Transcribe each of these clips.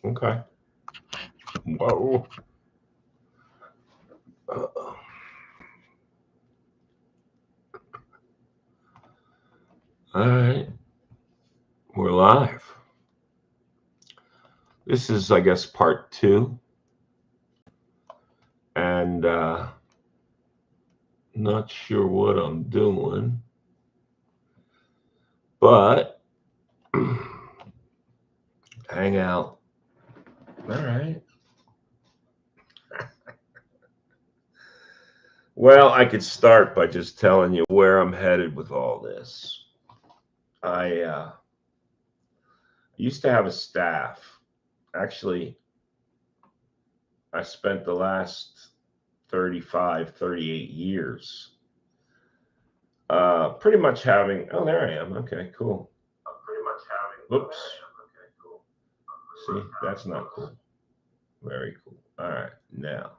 Okay. Whoa. Uh-oh. All right. We're live. This is, I guess, part two. And not sure what I'm doing, but hang out. All right. Well, I could start by just telling you where I'm headed with all this. I used to have a staff. Actually, I spent the last 35, 38 years pretty much having. Oh, there I am. Okay, cool. Pretty much having. Oops. Okay, cool. See, that's not cool. Very cool. All right. Now,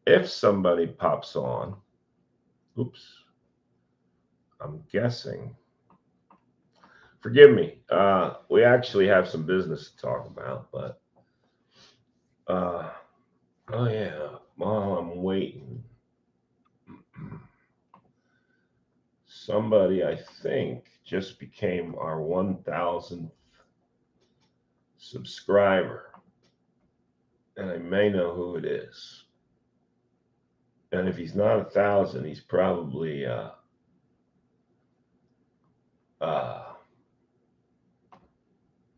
if somebody pops on, oops, I'm guessing. Forgive me. We actually have some business to talk about, but uh, oh yeah, while I'm waiting, somebody I think just became our 1,000th subscriber, and I may know who it is. And if he's not 1,000, he's probably uh,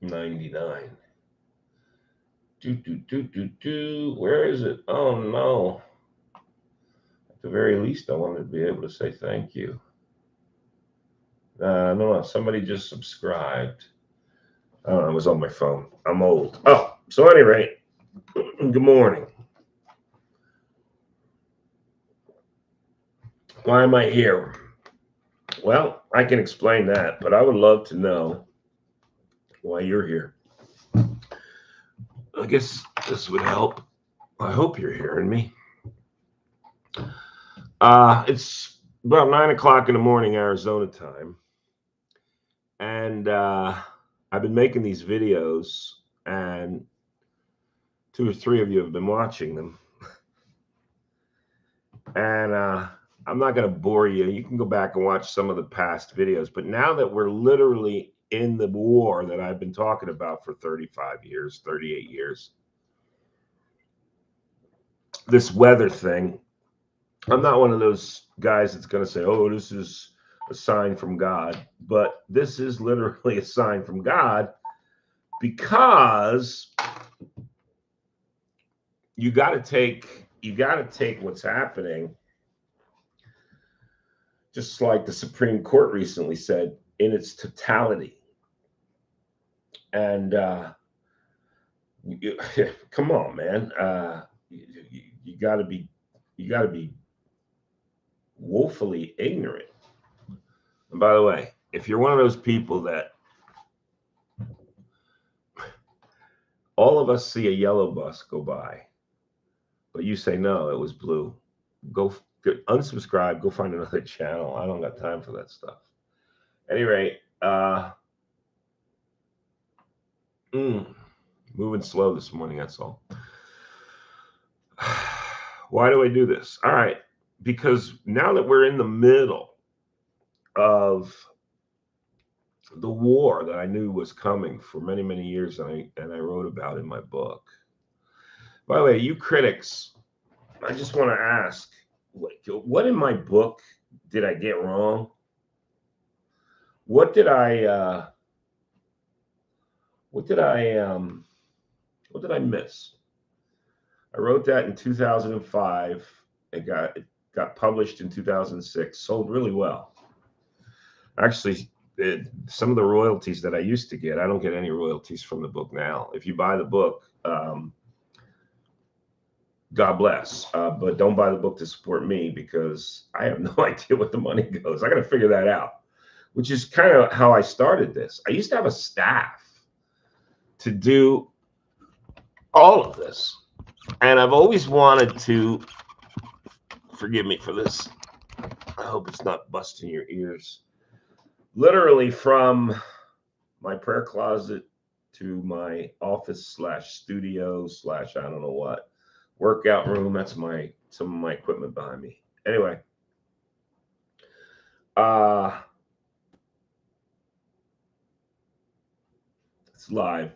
99. Where is it? Oh no. At the very least, I wanted to be able to say thank you. No, somebody just subscribed. I don't know, it was on my phone. I'm old. Oh, so at any rate, good morning. Why am I here? Well, I can explain that, but I would love to know why you're here. I guess this would help. I hope you're hearing me. It's about 9 o'clock in the morning, Arizona time, and I've been making these videos, and two or three of you have been watching them, and I'm not going to bore you. You can go back and watch some of the past videos, but now that we're literally in the war that I've been talking about for 35 years, 38 years, this weather thing, I'm not one of those guys that's going to say, oh, this is a sign from God, but this is literally a sign from God because you got to take what's happening, just like the Supreme Court recently said, in its totality. And come on, man, you got to be woefully ignorant. And by the way, if you're one of those people that all of us see a yellow bus go by, but you say no, it was blue, go unsubscribe, go find another channel. I don't got time for that stuff. At any rate, moving slow this morning, that's all. Why do I do this? All right, because now that we're in the middle of the war that I knew was coming for many, many years, and I wrote about in my book. By the way, you critics, I just want to ask, what in my book did I get wrong? What did I what did I miss? I wrote that in 2005. It got published in 2006. Sold really well. Actually, some of the royalties that I used to get, I don't get any royalties from the book now. If you buy the book, God bless. But don't buy the book to support me because I have no idea what the money goes. I got to figure that out, which is kind of how I started this. I used to have a staff to do all of this. And I've always wanted to, forgive me for this, I hope it's not busting your ears. Literally from my prayer closet to my office slash studio slash I don't know what workout room. That's some of my equipment behind me. Anyway, uh, it's live.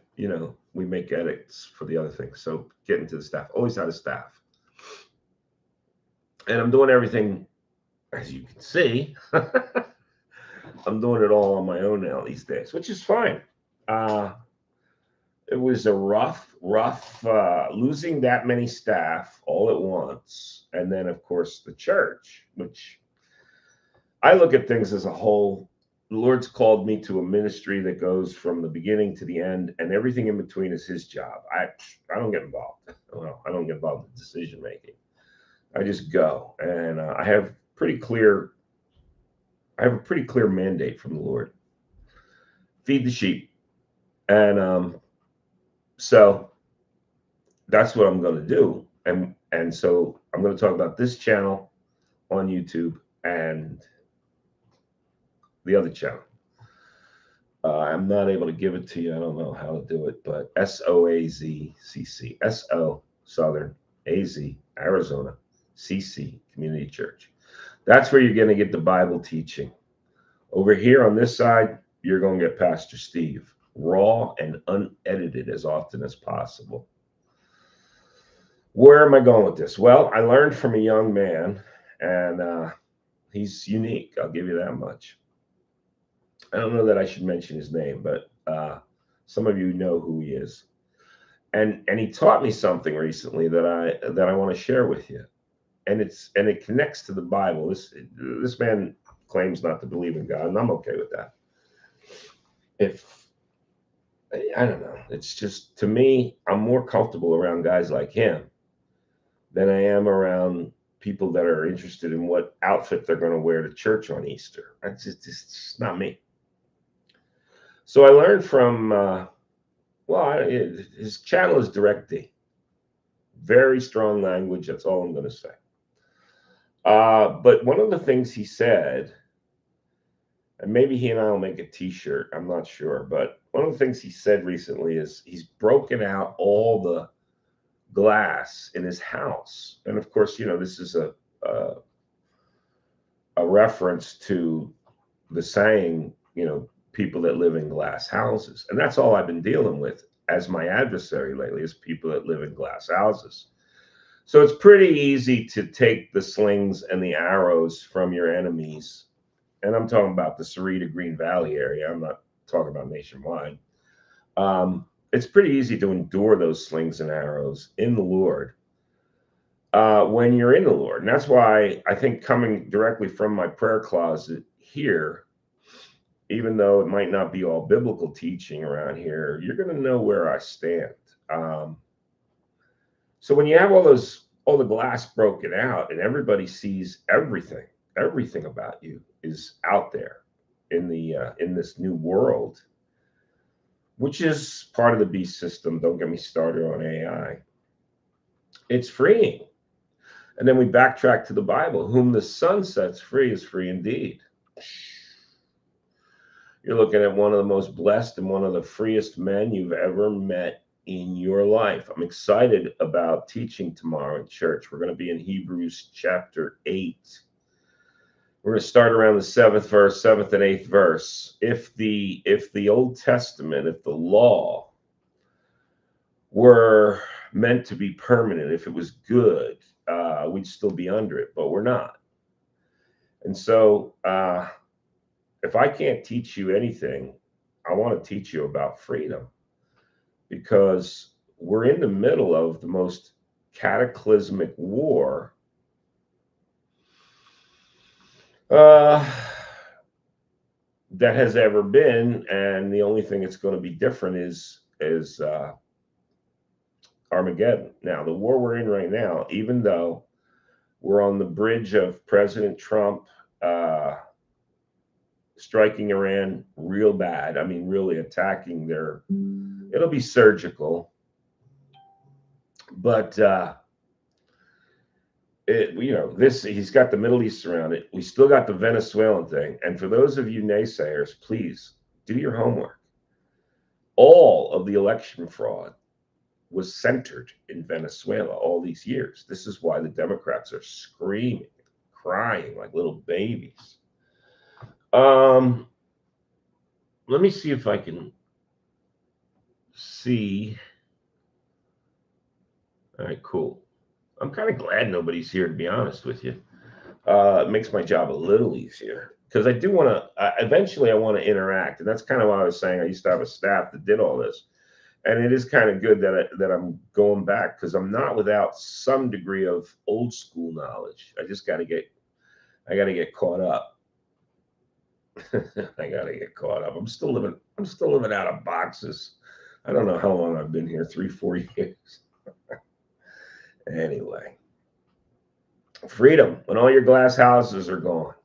We make edits for the other things. So getting to the staff. Always had a staff, and I'm doing everything, as you can see. I'm doing it all on my own now these days, which is fine. It was a rough losing that many staff all at once, and then of course the church, which I look at things as a whole. The Lord's called me to a ministry that goes from the beginning to the end, and everything in between is His job. I don't get involved. Well, I don't get involved in decision making. I just go, and I have a pretty clear mandate from the Lord: feed the sheep, and so that's what I'm going to do. And so I'm going to talk about this channel on YouTube and the other channel. I'm not able to give it to you. I don't know how to do it, but SOAZCC, SO Southern, AZ Arizona, CC Community Church. That's where you're going to get the Bible teaching. Over here on this side, you're going to get Pastor Steve, raw and unedited as often as possible. Where am I going with this? Well, I learned from a young man, and he's unique. I'll give you that much. I don't know that I should mention his name, but some of you know who he is. And he taught me something recently that I want to share with you. And it connects to the Bible. This man claims not to believe in God, and I'm okay with that. I don't know. It's just, to me, I'm more comfortable around guys like him than I am around people that are interested in what outfit they're going to wear to church on Easter. It's just not me. So I learned from, his channel is Direct D. Very strong language. That's all I'm going to say. But one of the things he said, and maybe he and I will make a t-shirt, I'm not sure, but one of the things he said recently is he's broken out all the glass in his house. And of course, this is a reference to the saying, people that live in glass houses. And that's all I've been dealing with as my adversary lately, is people that live in glass houses. So it's pretty easy to take the slings and the arrows from your enemies. And I'm talking about the Sarita Green Valley area. I'm not talking about nationwide. It's pretty easy to endure those slings and arrows in the Lord when you're in the Lord. And that's why I think coming directly from my prayer closet here, even though it might not be all biblical teaching around here, you're going to know where I stand. So when you have all the glass broken out and everybody sees everything about you is out there in this new world, which is part of the beast system. Don't get me started on AI. It's freeing. And then we backtrack to the Bible. Whom the Son sets free is free indeed. You're looking at one of the most blessed and one of the freest men you've ever met in your life. I'm excited about teaching tomorrow in church. We're going to be in Hebrews chapter 8. We're going to start around the 7th and 8th verse. If the Old Testament, if the law were meant to be permanent, if it was good, we'd still be under it, but we're not. And so if I can't teach you anything, I want to teach you about freedom, because we're in the middle of the most cataclysmic war that has ever been, and the only thing that's going to be different is Armageddon. Now, the war we're in right now, even though we're on the bridge of President Trump striking Iran real bad, I mean, really attacking it'll be surgical, but he's got the Middle East surrounded. We still got the Venezuelan thing. And for those of you naysayers, please do your homework. all of the election fraud was centered in Venezuela all these years. This is why the Democrats are screaming, crying like little babies. Um, Let me see if I can see. All right, cool. I'm kind of glad nobody's here, to be honest with you. It makes my job a little easier because I do want to. Eventually, I want to interact, and that's kind of why I was saying I used to have a staff that did all this, and it is kind of good that I'm going back because I'm not without some degree of old school knowledge. I got to get caught up. I got to get caught up. I'm still living out of boxes. I don't know how long I've been here, 3, 4 years. Anyway, freedom when all your glass houses are gone.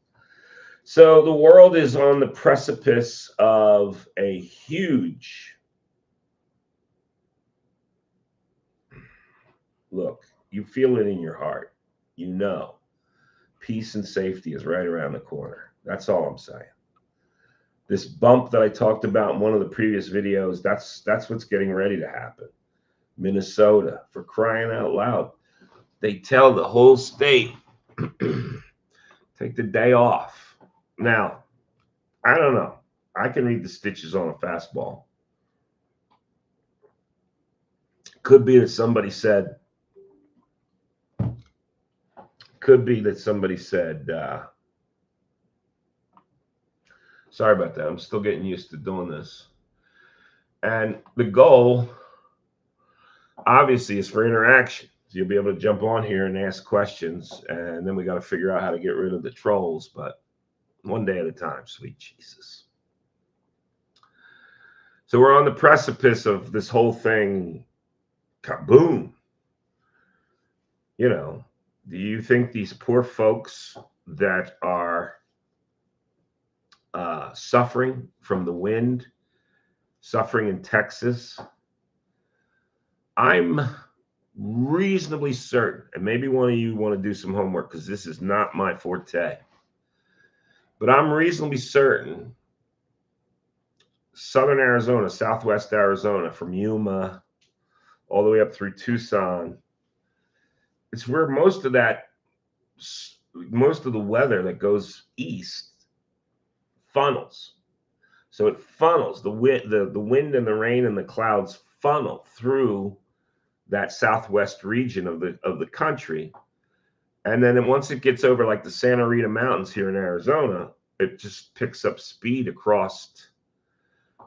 So the world is on the precipice of a huge look. You feel it in your heart. You know, peace and safety is right around the corner. That's all I'm saying. This bump that I talked about in one of the previous videos, that's what's getting ready to happen. Minnesota, for crying out loud. They tell the whole state take the day off. Now, I don't know. I can read the stitches on a fastball. Could be that somebody said, sorry about that. I'm still getting used to doing this. And the goal, obviously, is for interaction. So you'll be able to jump on here and ask questions. And then we got to figure out how to get rid of the trolls. But one day at a time, sweet Jesus. So we're on the precipice of this whole thing. Kaboom. You know, do you think these poor folks that are suffering from the wind, suffering in Texas, I'm reasonably certain, and maybe one of you want to do some homework because this is not my forte, but I'm reasonably certain southern Arizona, southwest Arizona, from Yuma all the way up through Tucson, it's where most of the weather that goes east funnels. So it funnels the wind and the rain and the clouds funnel through that southwest region of the country, and then once it gets over like the Santa Rita Mountains here in Arizona, it just picks up speed across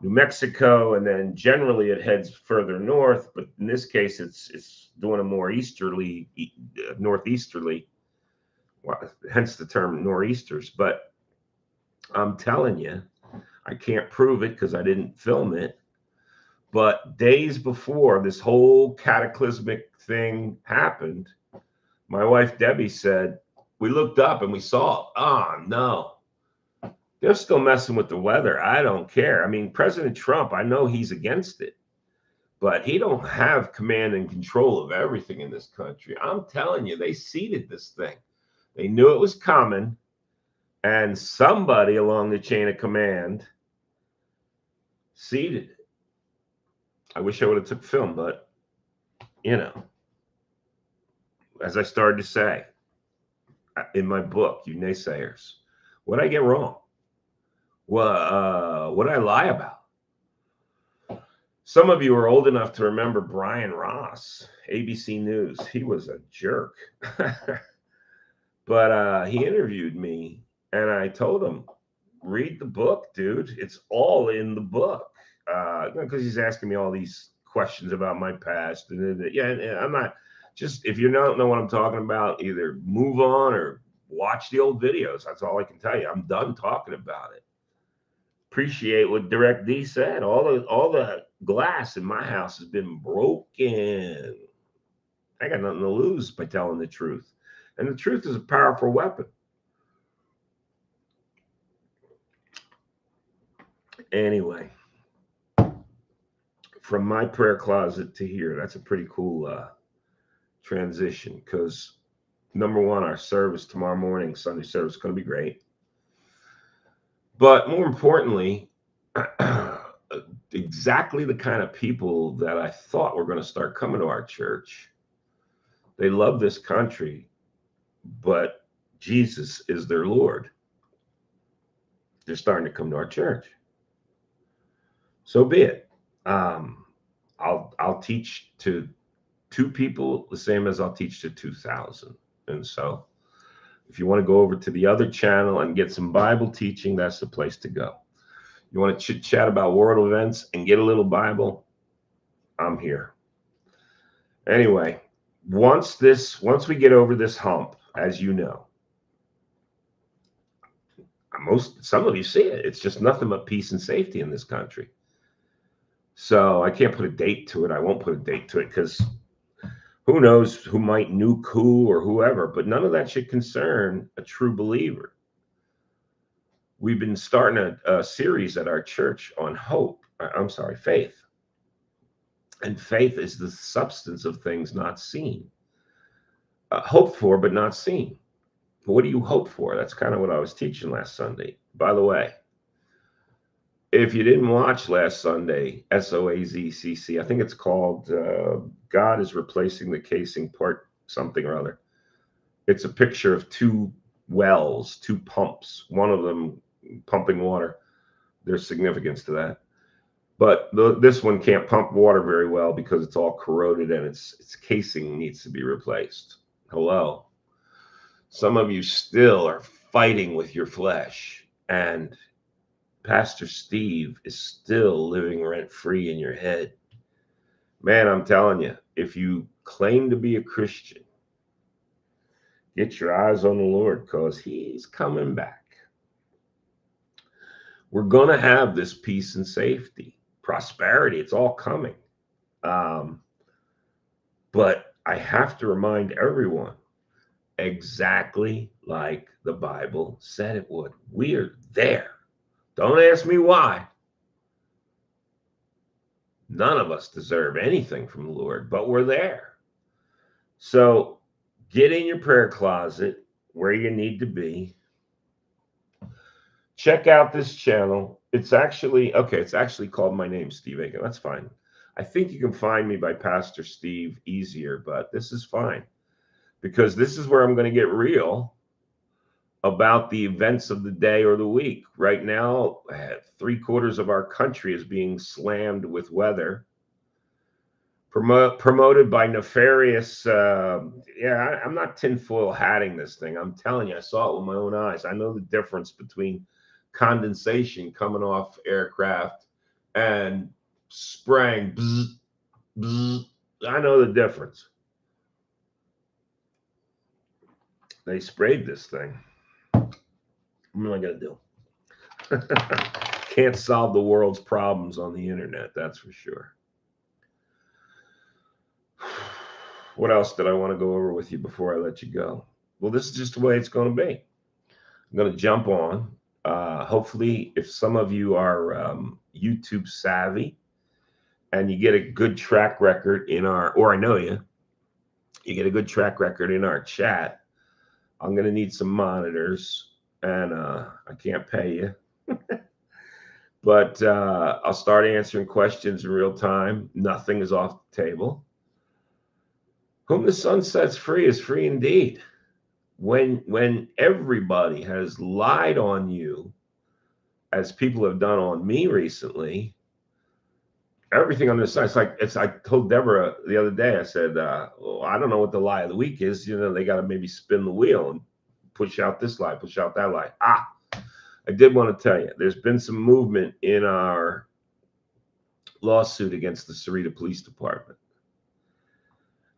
New Mexico, and then generally it heads further north. But in this case, it's doing a more northeasterly, hence the term nor'easters. But I'm telling you, I can't prove it because I didn't film it. But days before this whole cataclysmic thing happened, my wife Debbie said, we looked up and we saw, oh no, they're still messing with the weather. I don't care. I mean, President Trump, I know he's against it, but he don't have command and control of everything in this country. I'm telling you, they seeded this thing. They knew it was coming, and somebody along the chain of command seeded it. I wish I would have took film, but you know, as I started to say in my book, you naysayers, what I get wrong? What I lie about? Some of you are old enough to remember Brian Ross, ABC News. He was a jerk. But he interviewed me, and I told him, read the book, dude. It's all in the book. Because he's asking me all these questions about my past. And I'm not, just, if you don't know what I'm talking about, either move on or watch the old videos. That's all I can tell you. I'm done talking about it. Appreciate what Direct D said. All the glass in my house has been broken. I got nothing to lose by telling the truth. And the truth is a powerful weapon. Anyway, from my prayer closet to here, that's a pretty cool transition because number one, our service tomorrow morning, Sunday service, is going to be great. But more importantly, exactly the kind of people that I thought were going to start coming to our church. They love this country, but Jesus is their Lord. They're starting to come to our church. So be it. Um, I'll teach to two people the same as I'll teach to 2,000. And so if you want to go over to the other channel and get some Bible teaching, that's the place to go. You want to chit chat about world events and get a little Bible, I'm here. Anyway, once we get over this hump, as you know, some of you see it. It's just nothing but peace and safety in this country. So I can't put a date to it. I won't put a date to it because who knows who might nuke who or whoever, but none of that should concern a true believer. We've been starting a series at our church on faith. And faith is the substance of things not seen. Hoped for, but not seen. What do you hope for? That's kind of what I was teaching last Sunday. By the way, if you didn't watch last Sunday, SOAZCC, I think it's called God is Replacing the Casing Part something or other. It's a picture of two wells, two pumps, one of them pumping water. There's significance to that. But this one can't pump water very well because it's all corroded and its casing needs to be replaced. Hello. Some of you still are fighting with your flesh, and Pastor Steve is still living rent free in your head. Man, I'm telling you, if you claim to be a Christian, get your eyes on the Lord because he's coming back. We're going to have this peace and safety, prosperity. It's all coming. But I have to remind everyone, exactly like the Bible said it would. We're there. Don't ask me why. None of us deserve anything from the Lord, but we're there. So get in your prayer closet where you need to be. Check out this channel. It's actually called my name, Steve Aiken. That's fine. I think you can find me by Pastor Steve easier, but this is fine because this is where I'm going to get real about the events of the day or the week. Right now, 3/4 of our country is being slammed with weather, promoted by nefarious. I'm not tinfoil hatting this thing. I'm telling you, I saw it with my own eyes. I know the difference between condensation coming off aircraft and spraying. Bzz, bzz. I know the difference. They sprayed this thing. What am I going to do? Can't solve the world's problems on the internet, that's for sure. What else did I want to go over with you before I let you go? Well, this is just the way it's going to be. I'm going to jump on. Hopefully, if some of you are YouTube savvy and you get a good track record or I know you get a good track record in our chat, I'm going to need some monitors, and I can't pay you. But I'll start answering questions in real time. Nothing is off the table. Whom the sun sets free is free indeed. When everybody has lied on you, as people have done on me recently, everything on this side, I told Deborah the other day, I said, well, I don't know what the lie of the week is. They got to maybe spin the wheel and push out this lie, push out that lie. I did want to tell you, there's been some movement in our lawsuit against the Sarita Police Department.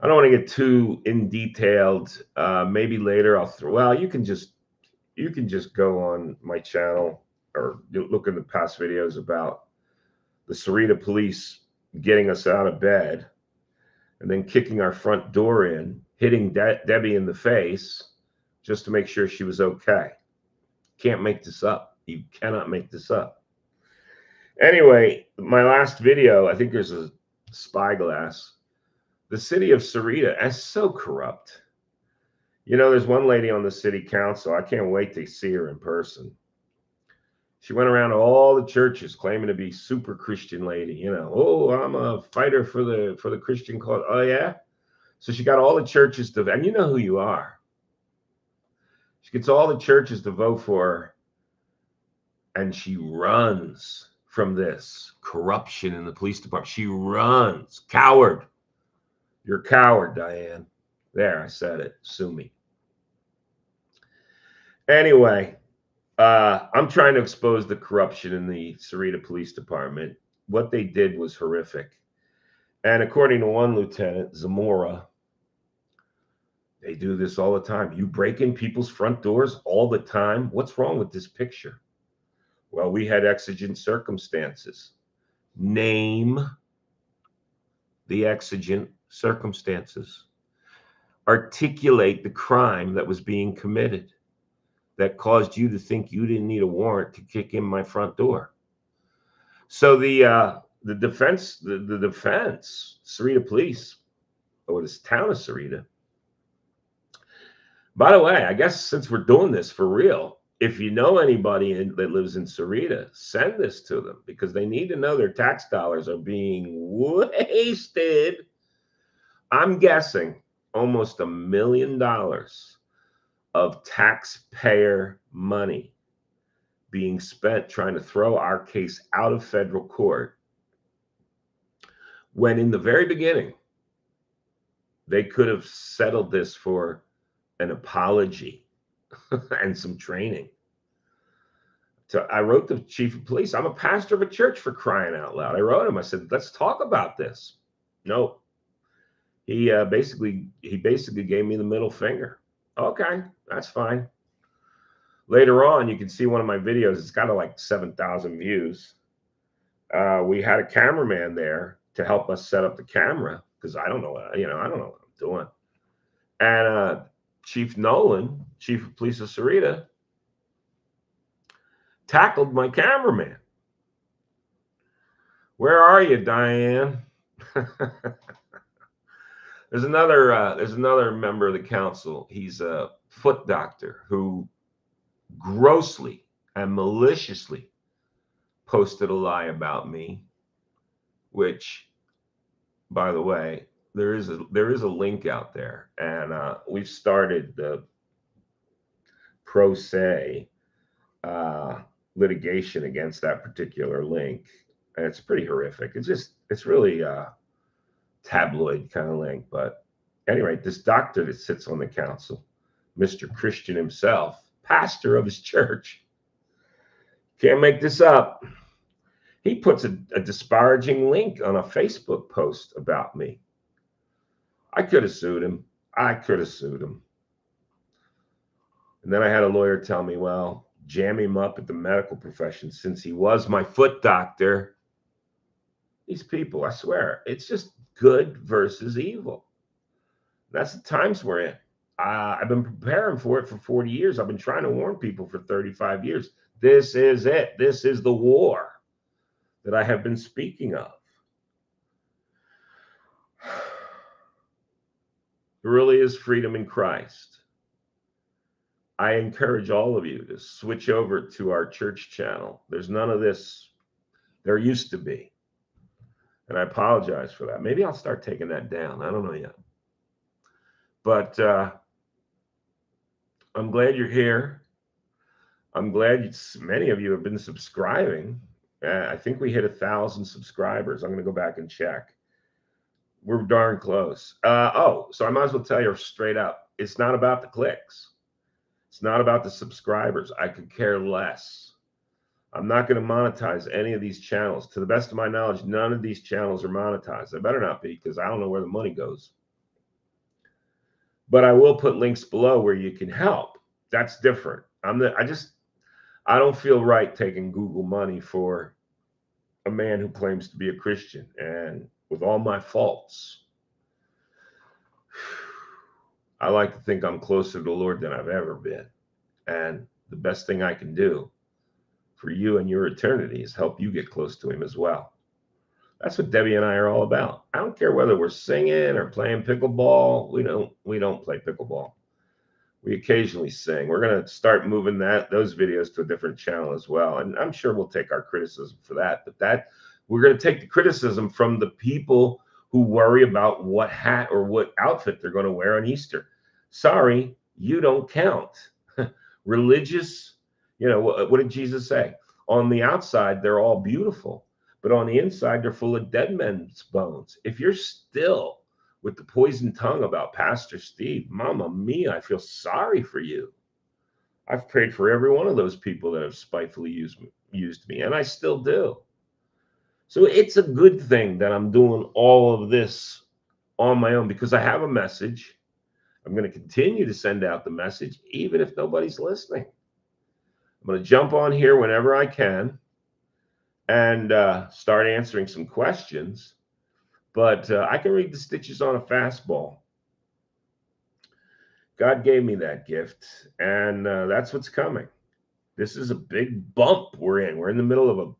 I don't want to get too in detailed. Maybe later you can just go on my channel or look in the past videos about the Sarita police getting us out of bed and then kicking our front door in, hitting Debbie in the face just to make sure she was okay. Can't make this up. You cannot make this up. Anyway, my last video, I think there's a spyglass. The city of Sarita is so corrupt. There's one lady on the city council. I can't wait to see her in person. She went around to all the churches claiming to be super Christian lady. Oh, I'm a fighter for the Christian cause. Oh yeah. So she got all the churches to, and you know who you are. She gets all the churches to vote for her, and she runs from this corruption in the police department. She runs. Coward. You're a coward, Diane. There, I said it. Sue me. Anyway, I'm trying to expose the corruption in the Sarita Police Department. What they did was horrific. And according to one lieutenant, Zamora, they do this all the time. You break in people's front doors all the time. What's wrong with this picture? Well, we had exigent circumstances. Name the exigent circumstances. Articulate the crime that was being committed that caused you to think you didn't need a warrant to kick in my front door. So the defense, Sarita Police, or this town of Sarita. By the way, I guess since we're doing this for real, if you know anybody that lives in Sarita, send this to them because they need to know their tax dollars are being wasted. I'm guessing almost $1 million of taxpayer money being spent trying to throw our case out of federal court, when in the very beginning, they could have settled this for an apology and some training. So I wrote the chief of police. I'm a pastor of a church, for crying out loud. I wrote him. I said, let's talk about this. No. He basically gave me the middle finger. Okay, that's fine. Later on, you can see one of my videos. It's got like 7,000 views. We had a cameraman there to help us set up the camera because I don't know what I'm doing. And Chief Nolan, chief of police of Sarita, tackled my cameraman. Where are you, Diane? There's another member of the council. He's a foot doctor who grossly and maliciously posted a lie about me, which, by the way, there is a link out there, and we've started the pro se litigation against that particular link, and it's pretty horrific. It's really tabloid kind of link. But anyway, this doctor that sits on the council, Mr. Christian himself, pastor of his church, can't make this up. He puts a disparaging link on a Facebook post about me. I could have sued him. And then I had a lawyer tell me, well, jam him up at the medical profession since he was my foot doctor. These people, I swear, it's just good versus evil. That's the times we're in. I've been preparing for it for 40 years. I've been trying to warn people for 35 years. This is it. This is the war that I have been speaking of. There really is freedom in Christ. I encourage all of you to switch over to our church channel. There's none of this. There used to be. And I apologize for that. Maybe I'll start taking that down. I don't know yet. But I'm glad you're here. I'm glad many of you have been subscribing. I think we hit 1,000 subscribers. I'm going to go back and check. We're darn close. So I might as well tell you straight up. It's not about the clicks. It's not about the subscribers. I could care less. I'm not going to monetize any of these channels. To the best of my knowledge, none of these channels are monetized. They better not be, because I don't know where the money goes. But I will put links below where you can help. That's different. I don't feel right taking Google money for a man who claims to be a Christian, and with all my faults, I like to think I'm closer to the Lord than I've ever been. And the best thing I can do for you and your eternity is help you get close to him as well. That's what Debbie and I are all about. I don't care whether we're singing or playing pickleball. We don't play pickleball. We occasionally sing. We're going to start moving those videos to a different channel as well. And I'm sure we'll take our criticism for that. But we're going to take the criticism from the people who worry about what hat or what outfit they're going to wear on Easter. Sorry, you don't count. Religious, what did Jesus say? On the outside, they're all beautiful, but on the inside, they're full of dead men's bones. If you're still with the poison tongue about Pastor Steve, Mama Mia, I feel sorry for you. I've prayed for every one of those people that have spitefully used me, and I still do. So it's a good thing that I'm doing all of this on my own because I have a message. I'm going to continue to send out the message, even if nobody's listening. I'm going to jump on here whenever I can and start answering some questions. But I can read the stitches on a fastball. God gave me that gift, and that's what's coming. This is a big bump we're in. We're in the middle of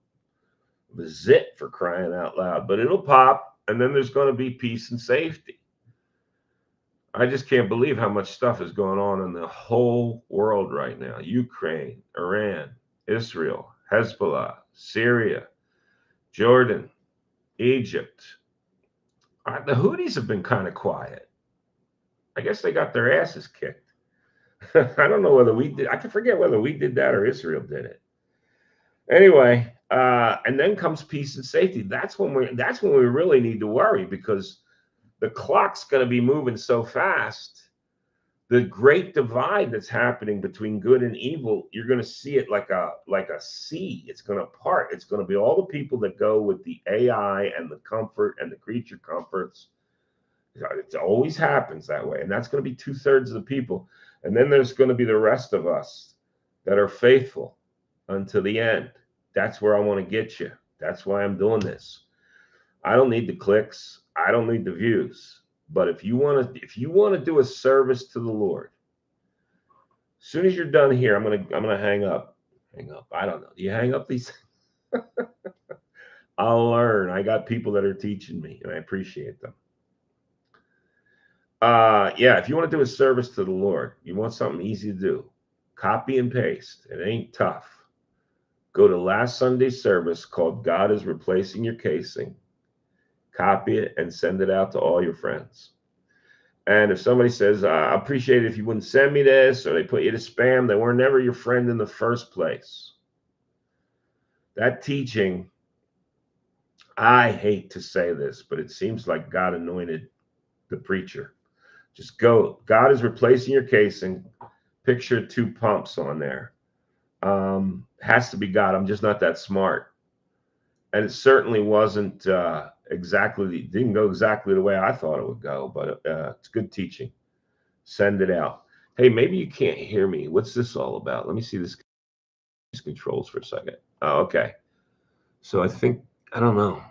a zit, for crying out loud, but it'll pop, and then there's going to be peace and safety. I just can't believe how much stuff is going on in the whole world right now. Ukraine, Iran, Israel, Hezbollah, Syria, Jordan, Egypt. The Houthis have been kind of quiet. I guess they got their asses kicked. I don't know whether we did. I can forget whether we did that or Israel did it. Anyway, and then comes peace and safety. That's when we really need to worry, because the clock's going to be moving so fast. The great divide that's happening between good and evil, you're going to see it like a sea. It's going to part. It's going to be all the people that go with the AI and the comfort and the creature comforts. It always happens that way. And that's going to be 2/3 of the people. And then there's going to be the rest of us that are faithful unto the end. That's where I want to get you. That's why I'm doing this. I don't need the clicks. I don't need the views. But if you want to do a service to the Lord, as soon as you're done here, I'm gonna hang up. Hang up. I don't know. Do you hang up these? I'll learn. I got people that are teaching me, and I appreciate them. Yeah, if you want to do a service to the Lord, you want something easy to do, copy and paste. It ain't tough. Go to last Sunday's service called God is Replacing Your Casing. Copy it and send it out to all your friends. And if somebody says, I appreciate it if you wouldn't send me this, or they put you to spam, they were never your friend in the first place. That teaching, I hate to say this, but it seems like God anointed the preacher. Just go. God is replacing your casing. Picture 2 pumps on there. Has to be God. I'm just not that smart. And it certainly wasn't didn't go exactly the way I thought it would go, but it's good teaching. Send it out. Hey, maybe you can't hear me. What's this all about? Let me see these controls for a second. Oh, okay. So I don't know.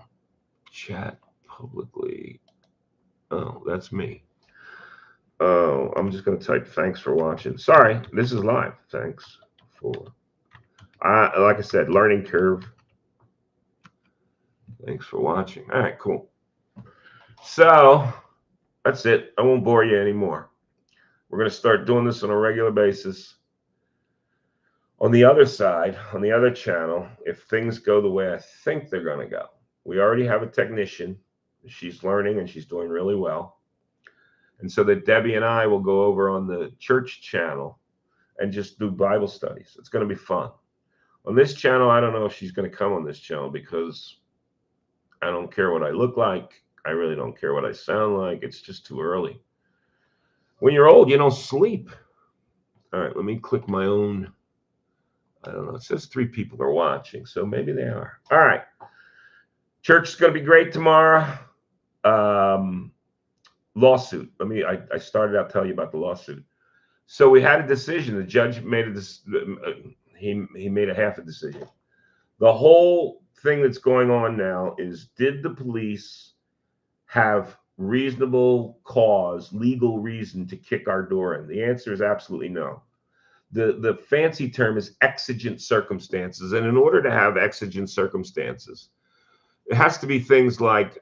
Chat publicly. Oh, that's me. Oh, I'm just going to type thanks for watching. Sorry, this is live. Thanks for, like I said, learning curve. Thanks for watching. All right, cool. So that's it. I won't bore you anymore. We're going to start doing this on a regular basis. On the other side, on the other channel, if things go the way I think they're going to go, we already have a technician. She's learning and she's doing really well. And so that Debbie and I will go over on the church channel and just do Bible studies. It's going to be fun. On this channel, I don't know if she's going to come on this channel because I don't care what I look like. I really don't care what I sound like. It's just too early. When you're old, you don't sleep. All right, let me click my own. I don't know. It says 3 people are watching, so maybe they are. All right. Church is going to be great tomorrow. Lawsuit. I started out telling you about the lawsuit. So we had a decision. The judge made he made a half a decision. The whole thing that's going on now is, did the police have reasonable cause, legal reason to kick our door in? The answer is absolutely no. The fancy term is exigent circumstances. And in order to have exigent circumstances, it has to be things like,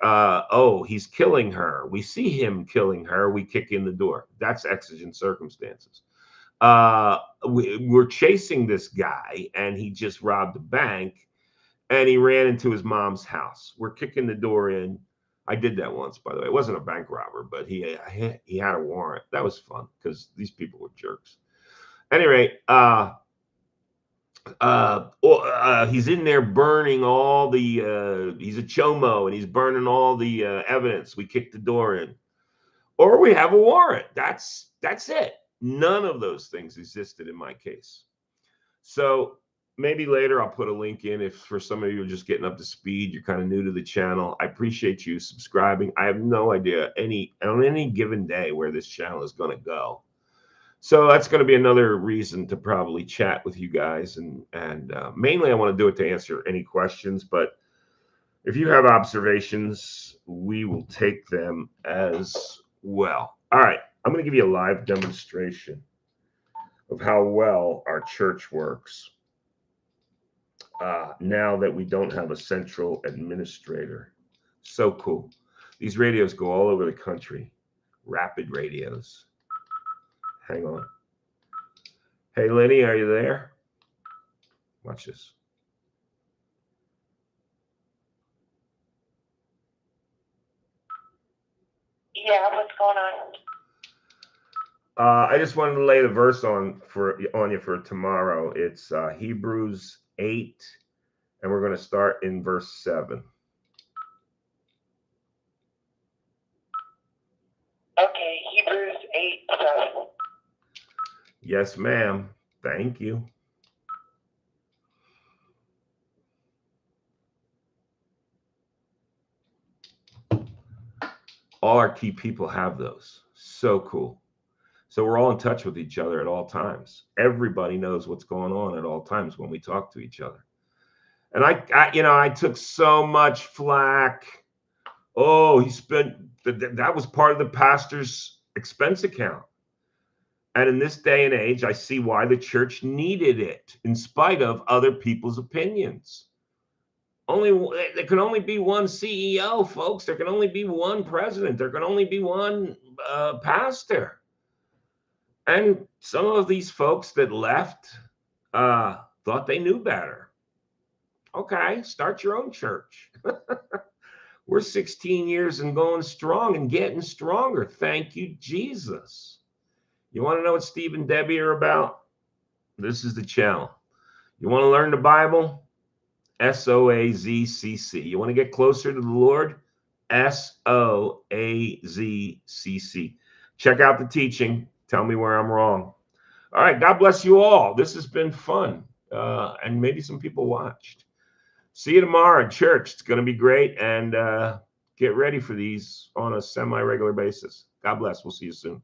he's killing her. We see him killing her. We kick in the door. That's exigent circumstances. we're chasing this guy, and he just robbed a bank, and he ran into his mom's house. We're kicking the door in. I did that once, by the way. It wasn't a bank robber, but he had a warrant. That was fun because these people were jerks. At any rate, he's in there burning all the. He's a chomo, and he's burning all the evidence. We kick the door in, or we have a warrant. That's it. None of those things existed in my case. So maybe later I'll put a link in if for some of you are just getting up to speed, you're kind of new to the channel. I appreciate you subscribing. I have no idea on any given day where this channel is going to go. So that's going to be another reason to probably chat with you guys. And mainly I want to do it to answer any questions. But if you have observations, we will take them as well. All right. I'm going to give you a live demonstration of how well our church works now that we don't have a central administrator. So cool. These radios go all over the country. Rapid radios. Hang on. Hey, Lenny, are you there? Watch this. Yeah, what's going on? I just wanted to lay the verse on you for tomorrow. It's Hebrews 8, and we're going to start in verse 7. Okay, Hebrews 8:7. Yes, ma'am. Thank you. All our key people have those. So cool. So we're all in touch with each other at all times. Everybody knows what's going on at all times when we talk to each other. And I took so much flack. Oh, he spent that was part of the pastor's expense account. And in this day and age, I see why the church needed it in spite of other people's opinions. There can only be one CEO, folks. There can only be one president. There can only be one pastor. And some of these folks that left thought they knew better. Okay, start your own church. We're 16 years and going strong and getting stronger. Thank you, Jesus. You want to know what Steve and Debbie are about? This is the channel. You want to learn the Bible? SOAZCC. You want to get closer to the Lord? SOAZCC. Check out the teaching. Tell me where I'm wrong. All right. God bless you all. This has been fun. And maybe some people watched. See you tomorrow at church. It's going to be great. And get ready for these on a semi-regular basis. God bless. We'll see you soon.